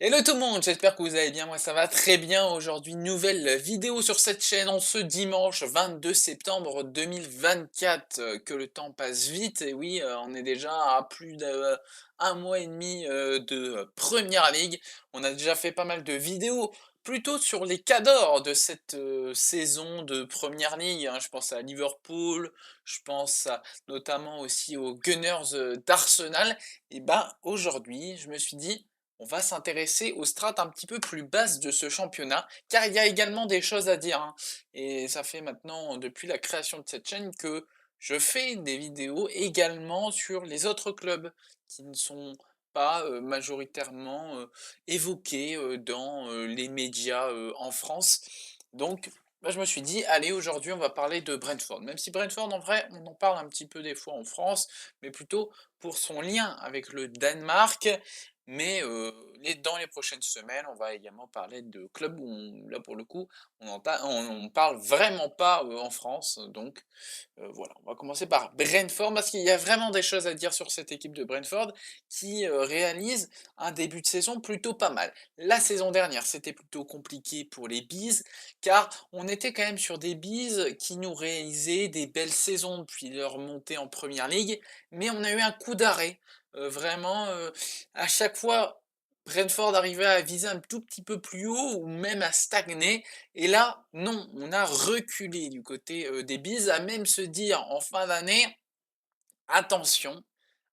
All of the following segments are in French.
Hello tout le monde, j'espère que vous allez bien, moi ça va très bien. Aujourd'hui, nouvelle vidéo sur cette chaîne en ce dimanche 22 septembre 2024. Que le temps passe vite, et oui, on est déjà à plus d'un mois et demi de Première Ligue. On a déjà fait pas mal de vidéos, plutôt sur les cadors de cette saison de Première Ligue, hein. Je pense à Liverpool, je pense notamment aussi aux Gunners d'Arsenal. Et ben aujourd'hui, je me suis dit on va s'intéresser aux strates un petit peu plus basses de ce championnat, car il y a également des choses à dire, hein. Et ça fait maintenant, depuis la création de cette chaîne, que je fais des vidéos également sur les autres clubs qui ne sont pas majoritairement évoqués dans les médias en France. Donc, bah, je me suis dit, allez, aujourd'hui, on va parler de Brentford. Même si Brentford, en vrai, on en parle un petit peu des fois en France, mais plutôt pour son lien avec le Danemark. Mais dans les prochaines semaines, on va également parler de clubs où là pour le coup, on parle vraiment pas en France. Donc voilà, on va commencer par Brentford parce qu'il y a vraiment des choses à dire sur cette équipe de Brentford qui réalise un début de saison plutôt pas mal. La saison dernière, c'était plutôt compliqué pour les Bees car on était quand même sur des Bees qui nous réalisaient des belles saisons depuis leur montée en Première Ligue, mais on a eu un coup d'arrêt. Vraiment, à chaque fois, Brentford arrivait à viser un tout petit peu plus haut ou même à stagner. Et là, non, on a reculé du côté des Bees, à même se dire en fin d'année, attention,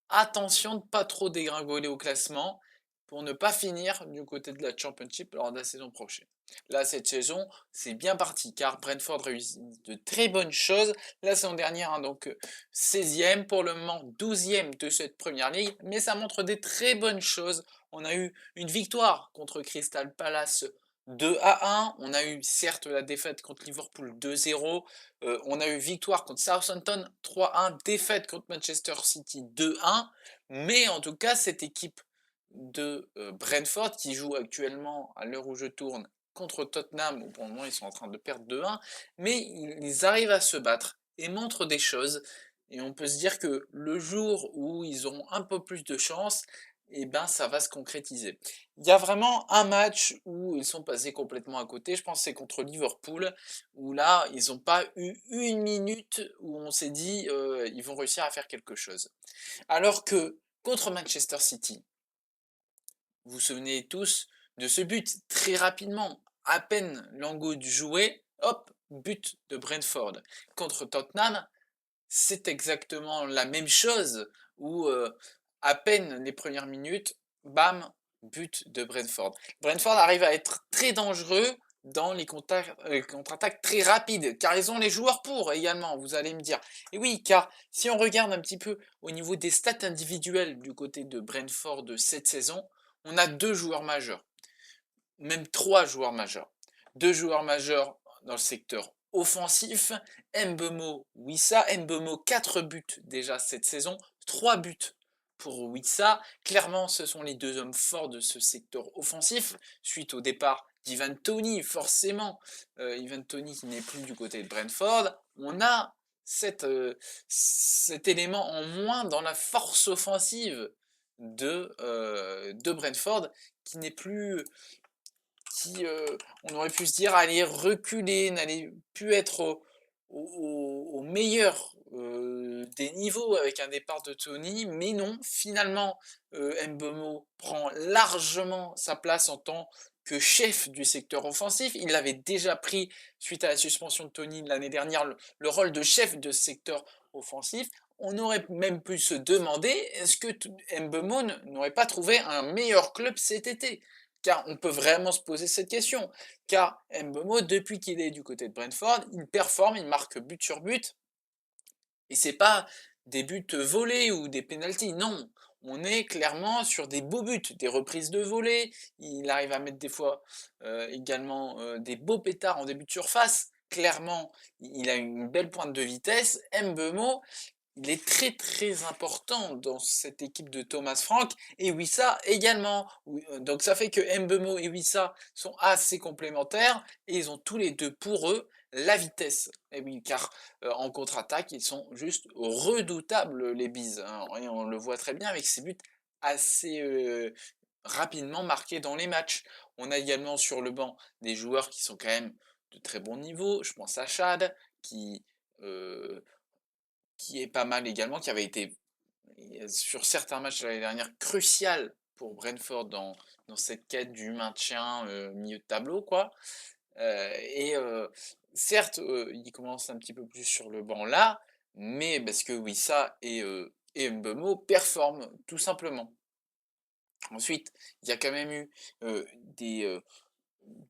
attention de pas trop dégringoler au classement pour ne pas finir du côté de la Championship lors de la saison prochaine. Là, cette saison, c'est bien parti car Brentford réussit de très bonnes choses. La saison dernière, hein, donc 16e, pour le moment 12e de cette première ligue, mais ça montre des très bonnes choses. On a eu une victoire contre Crystal Palace 2-1. On a eu certes la défaite contre Liverpool 2-0. On a eu victoire contre Southampton 3-1, défaite contre Manchester City 2-1, mais en tout cas cette équipe de Brentford qui joue actuellement à l'heure où je tourne contre Tottenham, où pour le moment ils sont en train de perdre 2-1, mais ils arrivent à se battre et montrent des choses, et on peut se dire que le jour où ils auront un peu plus de chance, et ben ça va se concrétiser. Il y a vraiment un match où ils sont passés complètement à côté, je pense que c'est contre Liverpool, où là, ils n'ont pas eu une minute où on s'est dit ils vont réussir à faire quelque chose. Alors que contre Manchester City, vous vous souvenez tous de ce but très rapidement, à peine Langou joué, hop, but de Brentford. Contre Tottenham, c'est exactement la même chose où à peine les premières minutes, bam, but de Brentford. Brentford arrive à être très dangereux dans les contre-attaques très rapides, car ils ont les joueurs pour également, vous allez me dire. Et oui, car si on regarde un petit peu au niveau des stats individuelles du côté de Brentford de cette saison, on a deux joueurs majeurs, même trois joueurs majeurs. Deux joueurs majeurs dans le secteur offensif, Mbemo, Wissa. Mbemo, 4 buts déjà cette saison, 3 buts pour Wissa. Clairement, ce sont les deux hommes forts de ce secteur offensif, suite au départ d'Ivan Toney, forcément. Ivan Toney qui n'est plus du côté de Brentford. On a cet élément en moins dans la force offensive de Brentford, qui n'est plus qui, on aurait pu se dire, allait reculer, n'allait plus être au meilleur des niveaux avec un départ de Tony, mais non, finalement, Mbeumo prend largement sa place en tant que chef du secteur offensif. Il l'avait déjà pris suite à la suspension de Tony l'année dernière, le rôle de chef de ce secteur offensif. On aurait même pu se demander, est-ce que Mbeumo n'aurait pas trouvé un meilleur club cet été? Car on peut vraiment se poser cette question. Car Mbeumo, depuis qu'il est du côté de Brentford, il performe, il marque but sur but, et c'est pas des buts volés ou des pénaltys, non. On est clairement sur des beaux buts, des reprises de volée. Il arrive à mettre des fois également des beaux pétards en début de surface. Clairement, il a une belle pointe de vitesse. Mbeumo, il est très très important dans cette équipe de Thomas Frank, et Wissa également. Donc ça fait que Mbeumo et Wissa sont assez complémentaires et ils ont tous les deux pour eux la vitesse. Et oui, car en contre-attaque, ils sont juste redoutables les Bees, hein, et on le voit très bien avec ces buts assez rapidement marquer dans les matchs. On a également sur le banc des joueurs qui sont quand même de très bon niveau. Je pense à Chad heu, qui est pas mal également, qui avait été sur certains matchs l'année dernière crucial pour Brentford dans cette quête du maintien, milieu de tableau quoi. Certes, il commence un petit peu plus sur le banc là, mais parce que Wissa et Mbeumo performent tout simplement. Ensuite, il y a quand même eu, heu, des, heu,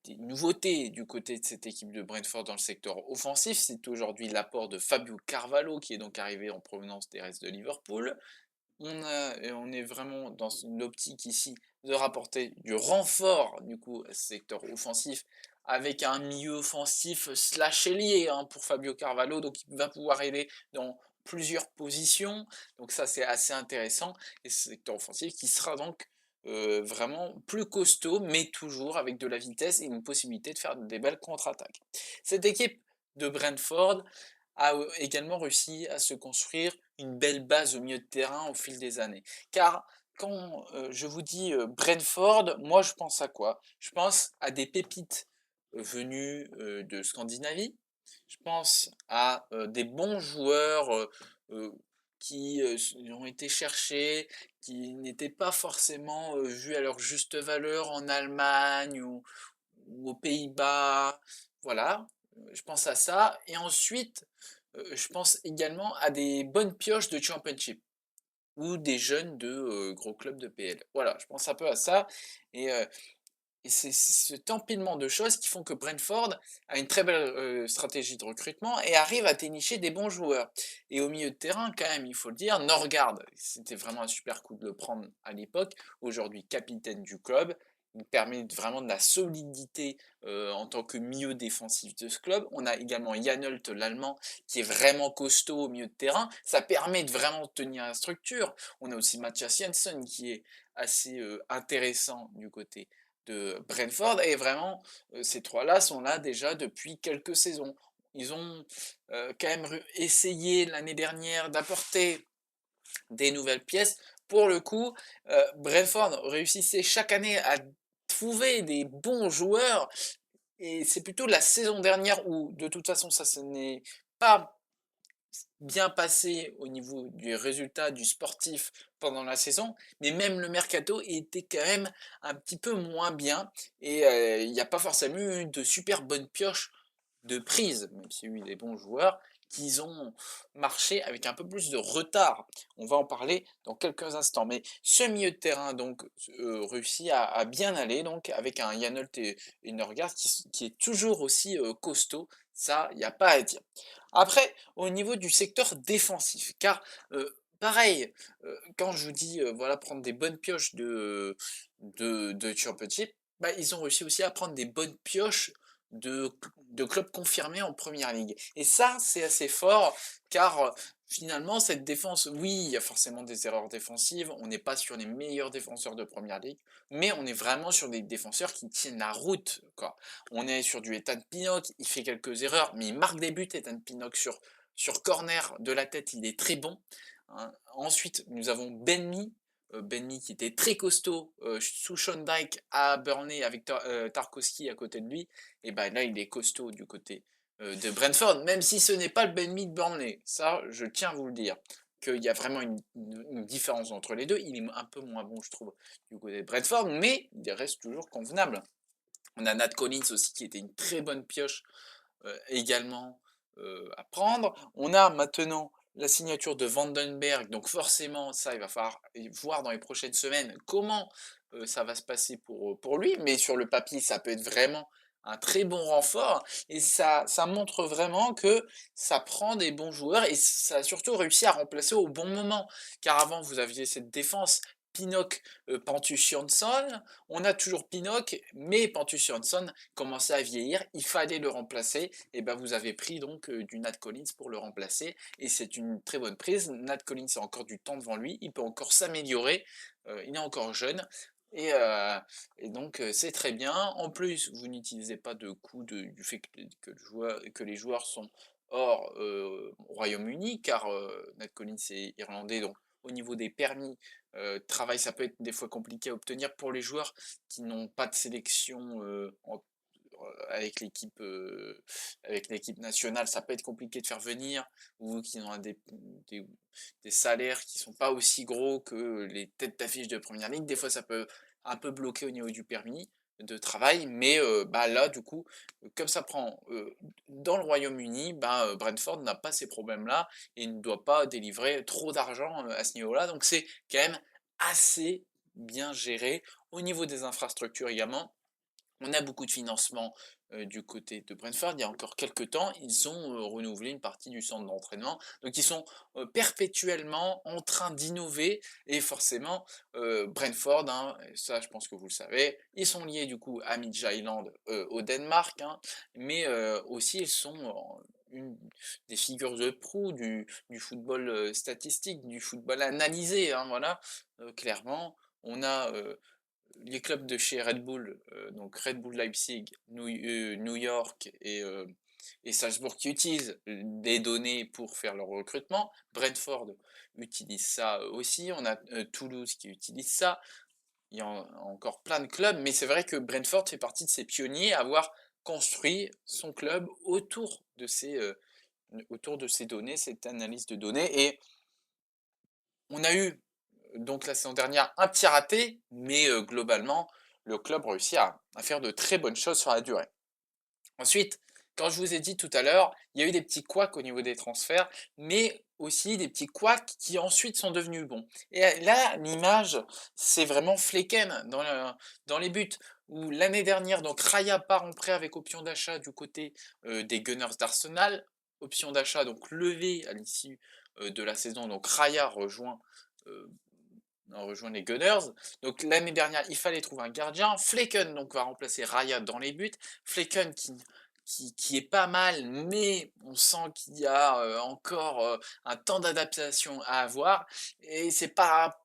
des nouveautés du côté de cette équipe de Brentford dans le secteur offensif. C'est aujourd'hui l'apport de Fabio Carvalho qui est donc arrivé en provenance des Reds de Liverpool. On est vraiment dans une optique ici de rapporter du renfort du coup à ce secteur offensif avec un milieu offensif slash ailier hein, pour Fabio Carvalho, donc il va pouvoir aider dans plusieurs positions, donc ça c'est assez intéressant, et ce secteur offensif qui sera donc vraiment plus costaud, mais toujours avec de la vitesse et une possibilité de faire des belles contre-attaques. Cette équipe de Brentford a également réussi à se construire une belle base au milieu de terrain au fil des années. Car quand je vous dis Brentford, moi je pense à quoi? Je pense à des pépites venues de Scandinavie. Je pense à des bons joueurs euh, ont été cherchés, qui n'étaient pas forcément vus à leur juste valeur en Allemagne ou aux Pays-Bas. Voilà, je pense à ça. Et ensuite, je pense également à des bonnes pioches de Championship ou des jeunes de gros clubs de PL. Voilà, je pense un peu à ça. Et, euh, et c'est cet empilement de choses qui font que Brentford a une très belle stratégie de recrutement et arrive à dénicher des bons joueurs. Et au milieu de terrain, quand même, il faut le dire, Norgard, c'était vraiment un super coup de le prendre à l'époque, aujourd'hui capitaine du club. Il permet vraiment de la solidité en tant que milieu défensif de ce club. On a également Janelt, l'allemand, qui est vraiment costaud au milieu de terrain. Ça permet de vraiment tenir la structure. On a aussi Matthias Jensen, qui est assez intéressant du côté de Brentford, et vraiment ces trois-là sont là déjà depuis quelques saisons. Ils ont quand même essayé l'année dernière d'apporter des nouvelles pièces. Pour le coup, Brentford réussissait chaque année à trouver des bons joueurs, et c'est plutôt la saison dernière où de toute façon ça ce n'est pas bien passé au niveau du résultat du sportif pendant la saison, mais même le mercato était quand même un petit peu moins bien, et il n'y a pas forcément eu de super bonnes pioches de prise, même s'il y a eu des bons joueurs, qui ont marché avec un peu plus de retard. On va en parler dans quelques instants. Mais ce milieu de terrain donc réussit à bien aller donc avec un Janelt et Norgard qui est toujours aussi costaud. Ça, il n'y a pas à dire. Après, au niveau du secteur défensif, car pareil, quand je vous dis voilà prendre des bonnes pioches de Championship, bah, ils ont réussi aussi à prendre des bonnes pioches de, de clubs confirmés en première ligue. Et ça, c'est assez fort, car finalement, cette défense, oui, il y a forcément des erreurs défensives, on n'est pas sur les meilleurs défenseurs de première ligue, mais on est vraiment sur des défenseurs qui tiennent la route, quoi. On est sur du Ethan Pinnock, il fait quelques erreurs, mais il marque des buts, Ethan Pinnock, sur corner de la tête, il est très bon, hein. Ensuite, nous avons Ben qui était très costaud sous Sean Dyche à Burnley avec Tarkowski à côté de lui, et ben là il est costaud du côté de Brentford, même si ce n'est pas le Ben de Burnley. Ça, je tiens à vous le dire, qu'il y a vraiment une différence entre les deux. Il est un peu moins bon, je trouve, du côté de Brentford, mais il reste toujours convenable. On a Nat Collins aussi qui était une très bonne pioche également à prendre. On a maintenant la signature de Vandenberg, donc forcément ça il va falloir voir dans les prochaines semaines comment ça va se passer pour lui, mais sur le papier ça peut être vraiment un très bon renfort, et ça montre vraiment que ça prend des bons joueurs et ça a surtout réussi à remplacer au bon moment, car avant vous aviez cette défense Pinnock, Pantus Jansson, on a toujours Pinnock, mais Pantus Jansson commençait à vieillir, il fallait le remplacer, et ben vous avez pris donc du Nat Collins pour le remplacer, et c'est une très bonne prise. Nat Collins a encore du temps devant lui, il peut encore s'améliorer, il est encore jeune, et, euh, et donc c'est très bien. En plus, vous n'utilisez pas de coût du fait que les joueurs sont hors Royaume-Uni, car Nat Collins est irlandais, donc au niveau des permis, Travail, ça peut être des fois compliqué à obtenir pour les joueurs qui n'ont pas de sélection, avec l'équipe nationale, ça peut être compliqué de faire venir, ou qui ont des des salaires qui sont pas aussi gros que les têtes d'affiche de première ligue. Des fois, ça peut un peu bloquer au niveau du permis de travail, mais bah, là, du coup, comme ça prend, dans le Royaume-Uni, bah, Brentford n'a pas ces problèmes-là et ne doit pas délivrer trop d'argent, à ce niveau-là. Donc c'est quand même assez bien géré. Au niveau des infrastructures également, on a beaucoup de financement, du côté de Brentford. Il y a encore quelques temps, ils ont, renouvelé une partie du centre d'entraînement. Donc ils sont, perpétuellement en train d'innover et forcément, Brentford, hein, et ça je pense que vous le savez, ils sont liés du coup à Midtjylland, au Danemark, hein, mais, aussi ils sont une des figures de proue du football, statistique, du football analysé, hein, voilà. Clairement, on a, les clubs de chez Red Bull, donc Red Bull Leipzig, New York et Salzbourg qui utilisent des données pour faire leur recrutement. Brentford utilise ça aussi. On a Toulouse qui utilise ça. Il y a encore plein de clubs, mais c'est vrai que Brentford fait partie de ces pionniers à avoir construit son club autour de ces données, cette analyse de données. Et on a eu donc la saison dernière, un petit raté, mais globalement, le club réussit à faire de très bonnes choses sur la durée. Ensuite, quand je vous ai dit tout à l'heure, il y a eu des petits couacs au niveau des transferts, mais aussi des petits couacs qui ensuite sont devenus bons. Et là, l'image, c'est vraiment Flecken dans les buts, où l'année dernière, donc Raya part en prêt avec option d'achat du côté des Gunners d'Arsenal, option d'achat donc levée à l'issue de la saison, donc Raya euh, rejoint les Gunners. Donc l'année dernière, il fallait trouver un gardien. Flecken donc va remplacer Raya dans les buts. Flecken qui est pas mal, mais on sent qu'il y a encore un temps d'adaptation à avoir et c'est pas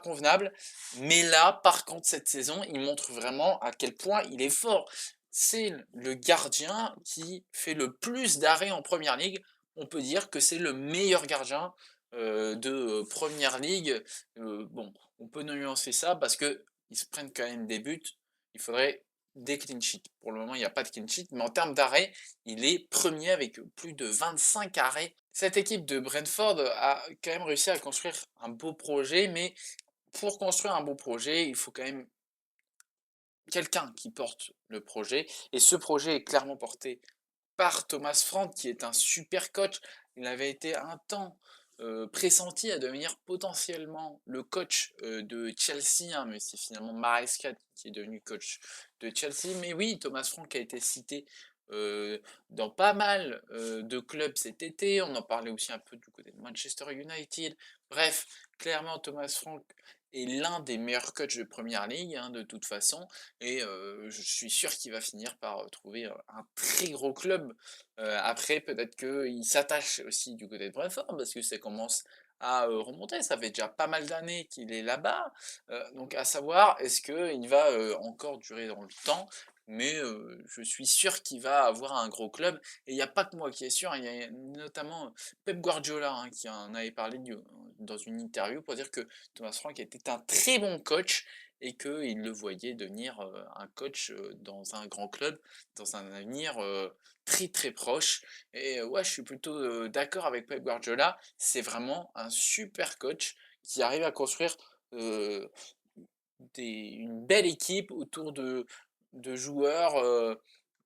convenable. Mais là, par contre, cette saison, il montre vraiment à quel point il est fort. C'est le gardien qui fait le plus d'arrêts en première ligue. On peut dire que c'est le meilleur gardien de première ligue. Bon, on peut nuancer ça parce que ils se prennent quand même des buts. Il faudrait des clean sheets. Pour le moment, il n'y a pas de clean sheet, mais en termes d'arrêt, il est premier avec plus de 25 arrêts. Cette équipe de Brentford a quand même réussi à construire un beau projet, mais pour construire un beau projet, il faut quand même quelqu'un qui porte le projet. Et ce projet est clairement porté par Thomas Frank, qui est un super coach. Il avait été un temps pressenti à devenir potentiellement le coach de Chelsea, hein, mais c'est finalement Maresca qui est devenu coach de Chelsea. Mais oui, Thomas Frank a été cité dans pas mal de clubs cet été. On en parlait aussi un peu du côté de Manchester United. Bref, clairement, Thomas Frank est l'un des meilleurs coachs de Première Ligue, hein, de toute façon. Et je suis sûr qu'il va finir par trouver un très gros club. Après, peut-être qu'il s'attache aussi du côté de Brentford, parce que ça commence à remonter. Ça fait déjà pas mal d'années qu'il est là-bas. Donc, à savoir, est-ce qu'il va encore durer dans le temps? Mais je suis sûr qu'il va avoir un gros club. Et il n'y a pas que moi qui est sûr, hein, il y a notamment Pep Guardiola hein, qui en avait parlé dans une interview pour dire que Thomas Frank était un très bon coach et qu'il le voyait devenir un coach dans un grand club, dans un avenir très très proche. Et ouais, je suis plutôt d'accord avec Pep Guardiola. C'est vraiment un super coach qui arrive à construire euh, une belle équipe autour de joueurs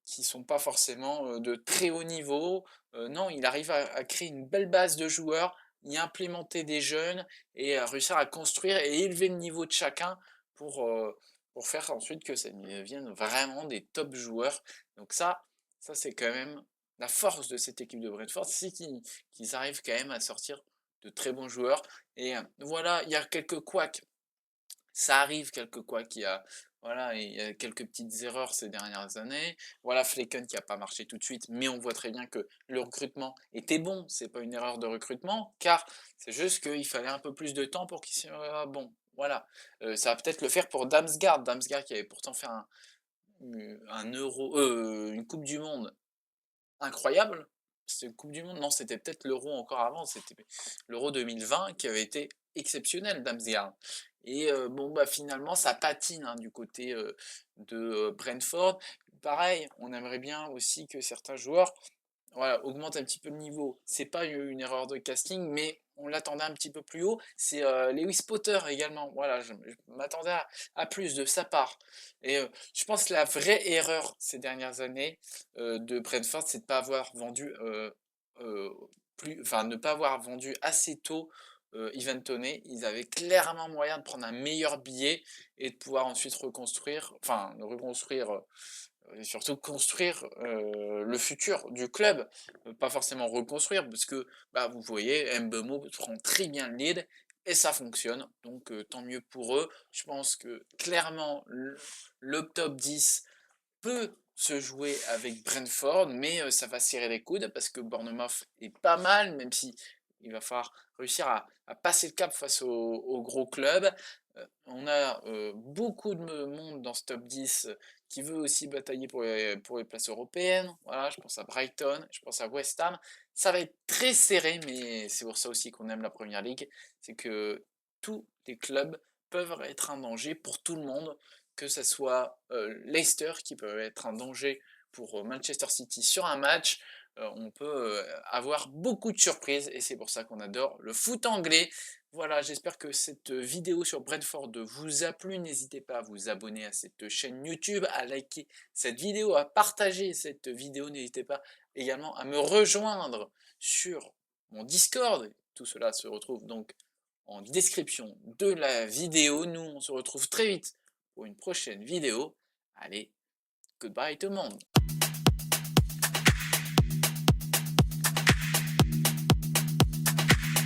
qui sont pas forcément de très haut niveau. Non, il arrive à créer une belle base de joueurs, y implémenter des jeunes et à réussir à construire et élever le niveau de chacun pour, euh, pour faire ensuite que ça devienne vraiment des top joueurs. Donc ça c'est quand même la force de cette équipe de Brentford, c'est qu'ils arrivent quand même à sortir de très bons joueurs. Et voilà, il y a quelques couacs ça arrive quelquefois qu'il y a voilà, il y a quelques petites erreurs ces dernières années. Voilà, Flecken qui a pas marché tout de suite, mais on voit très bien que le recrutement était bon. C'est pas une erreur de recrutement, car c'est juste qu'il fallait un peu plus de temps pour qu'il soit bon. Voilà, ça va peut-être le faire pour Damsgaard. Damsgaard qui avait pourtant fait une Coupe du Monde incroyable. C'était une Coupe du Monde? Non, c'était peut-être l'Euro encore avant. C'était l'Euro 2020 qui avait été exceptionnel, Damsgaard. Et bon, bah, finalement, ça patine, hein, du côté, de, Brentford. Pareil, on aimerait bien aussi que certains joueurs, voilà, augmentent un petit peu le niveau. C'est pas une erreur de casting, mais on l'attendait un petit peu plus haut. C'est, Lewis Potter également. Voilà, je m'attendais à plus de sa part. Et je pense que la vraie erreur ces dernières années, de Brentford, c'est de pas avoir vendu, heu, enfin, ne pas avoir vendu assez tôt, Ivan Toney. Ils avaient clairement moyen de prendre un meilleur billet et de pouvoir ensuite reconstruire, enfin, reconstruire, et surtout construire, le futur du club, pas forcément reconstruire parce que, bah, vous voyez, Mbeumo prend très bien le lead et ça fonctionne donc tant mieux pour eux. Je pense que clairement le top 10 peut se jouer avec Brentford, mais ça va serrer les coudes parce que Bournemouth est pas mal, même si il va falloir réussir à passer le cap face aux gros clubs. On a beaucoup de monde dans ce top 10 qui veut aussi batailler pour les places européennes. Voilà, je pense à Brighton, je pense à West Ham. Ça va être très serré, mais c'est pour ça aussi qu'on aime la Première Ligue, c'est que tous les clubs peuvent être un danger pour tout le monde, que ça soit Leicester qui peut être un danger pour Manchester City sur un match. On peut avoir beaucoup de surprises et c'est pour ça qu'on adore le foot anglais. Voilà, j'espère que cette vidéo sur Brentford vous a plu. N'hésitez pas à vous abonner à cette chaîne YouTube, à liker cette vidéo, à partager cette vidéo. N'hésitez pas également à me rejoindre sur mon Discord. Tout cela se retrouve donc en description de la vidéo. Nous, on se retrouve très vite pour une prochaine vidéo. Allez, goodbye tout le monde!